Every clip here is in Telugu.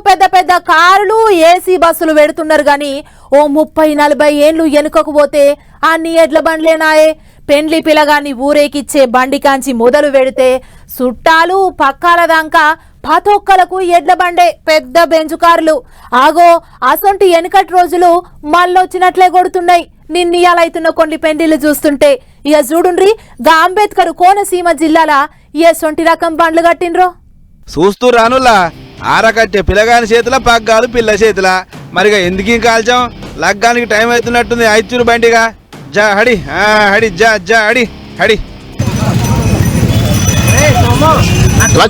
పెద్ద పెద్ద కార్లు ఏసీ బస్సులు పెడుతున్నారు గాని ఓ 30-40 ఏళ్లు వెనుకకు పోతే అన్ని ఎడ్ల బండ్లేనాయే. పెండ్లి పిల్లగాన్ని ఊరేకిచ్చే బండి కాంచి మొదలు పెడితే చుట్టాలు పక్కాల దాకా పతొక్కలకు ఎడ్ల బండే పెద్ద బెంచు కార్లు. ఆగో అసొంటి వెనుకటి రోజులు మళ్ళొచ్చినట్లే కొడుతున్నాయి. నిన్నయాలైతున్న కొన్ని పెండిలు చూస్తుంటే ఇక చూడుండ్రి గా అంబేద్కర్ కోనసీమ జిల్లాల ఏ సొంటి రకం బండ్లు కట్టిండ్రో చూస్తూ రానులా. ఆరకట్టే పిల్లగాని చేతుల పగ్గాలు పిల్ల చేతుల. మరిగా ఎందుకు కాల్చాం? లగ్గానికి టైం అవుతున్నట్టుంది. ఐదురు బండిగా జా హడి హడి జా జా హడి హడి.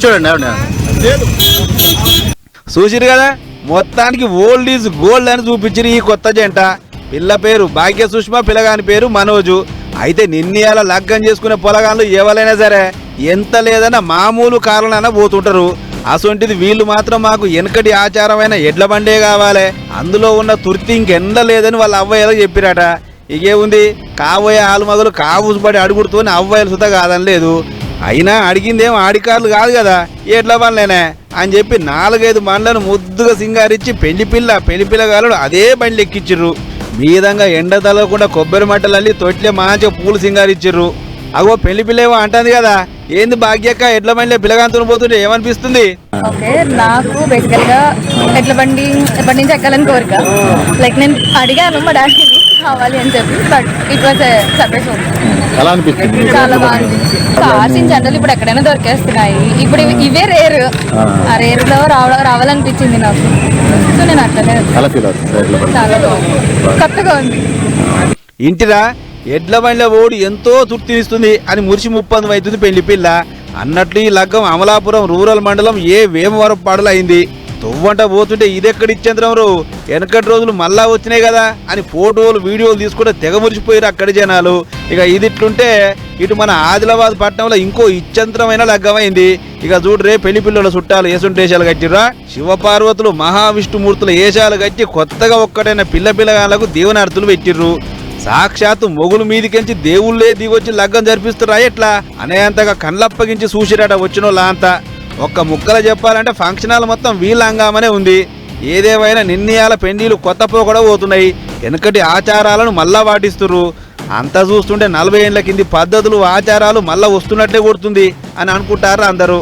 చూడండి చూసిరు కదా, మొత్తానికి ఓల్డ్ ఈజ్ గోల్డ్ అని చూపించిరు ఈ కొత్త జంట. పిల్ల పేరు భాగ్య సుష్మా, పిల్లగాని పేరు మనోజు. అయితే నిన్నయాల లగ్గం చేసుకునే పొలగాళ్ళు ఎవరైనా సరే ఎంత లేదన్నా మామూలు కారణాన పోతుంటారు. అసొంటిది వీళ్ళు మాత్రం మాకు వెనకటి ఆచారమైన ఎడ్ల బండే కావాలి, అందులో ఉన్న తుర్తి ఇంకెండ లేదని వాళ్ళ అవ్వయ్యలో చెప్పిరట. ఇగే ఉంది, కాబోయే ఆలు మగలు కావుసుపడి అడుగుడుతూనే అవ్వయ్యలు సుత కాదని లేదు. అయినా అడిగిందేమో ఆడికారులు కాదు కదా, ఎడ్ల బండ్లేనే అని చెప్పి 4-5 బండ్లను ముద్దుగా సింగారిచ్చి పెళ్లి పిల్లగాళ్ళు అదే బండ్లు ఎక్కిచ్చిర్రు. మీదంగా ఎండ తలగకుండా కొబ్బరి మట్టలల్లి తొట్లే మంచిగా పూలు సింగారిచ్చిర్రు. అగో పెళ్లి పిల్లేమో అంటుంది కదా, ఏంది భాగ్యక్క ఎడ్ల బండిలో పిల్లగాంతో పోతుంటే ఏమనిపిస్తుంది? ఓకే, నాకు బేసికల్ గా ఎడ్ల బండి ఎప్పటి నుంచి ఎక్కాలని కోరిక. లైక్ నేను అడిగాను మా డాడీని కావాలి అని చెప్పి, బట్ ఇట్ వాజ్ సర్ప్రైజ్. చాలా బాగా అనిపించింది. కార్స్ ఇన్ జనరల్ ఇప్పుడు ఎక్కడైనా దొరికేస్తున్నాయి, ఇప్పుడు ఇవే రేరు. ఆ రేర్ లో రావాలనిపించింది నాకు. సో నేను అట్లనే చాలా బాగుంది, కొత్తగా ఉంది. ఇంటిరా ఎడ్ల బండ్ల ఓడి ఎంతో తృప్తినిస్తుంది అని మురిసి ముప్పందం అవుతుంది పెళ్లి పిల్ల అన్నట్లు. ఈ లగ్గం అమలాపురం రూరల్ మండలం ఏ వేమవరం పాడలు అయింది. తొవ్వంట పోతుంటే ఇదెక్కడిచ్చేంద్రం రో, వెనకటి రోజులు మళ్ళా వచ్చినాయి కదా అని ఫోటోలు వీడియోలు తీసుకుంటే తెగ మురిసిపోయారు అక్కడి జనాలు. ఇక ఇదిట్లుంటే ఇటు మన ఆదిలాబాద్ పట్టణంలో ఇంకో ఇచ్చంత్రమైన లగ్గమైంది. ఇక చూడరే పెళ్లి పిల్లల చుట్టాలు ఏసుంటేశాలు కట్టిర్రా. శివపార్వతులు మహావిష్ణుమూర్తుల ఏషాలు కట్టి కొత్తగా ఒక్కటైన పిల్లగాళ్ళకు దీవనార్థులు పెట్టిర్రు. సాక్షాత్తు మొగులు మీదికించి దేవుళ్లే దిగొచ్చి లగ్గం జరిపిస్తురా ఎట్లా అనేంతగా కళ్ళప్పగించి చూసిరట వచ్చినోళ్ళ అంతా. ఒక్క ముక్కలు చెప్పాలంటే ఫంక్షన్ హాల్ మొత్తం వీళ్ళంగామనే ఉంది. ఏదేమైనా నిన్నయాల పెండీలు కొత్త పోకడ పోతున్నాయి, వెనకటి ఆచారాలను మళ్ళా పాటిస్తుర్రు. అంతా చూస్తుంటే 40 ఏళ్ల కింది పద్ధతులు ఆచారాలు మళ్ళా వస్తున్నట్లే కొడుతుంది అని అనుకుంటారు అందరూ.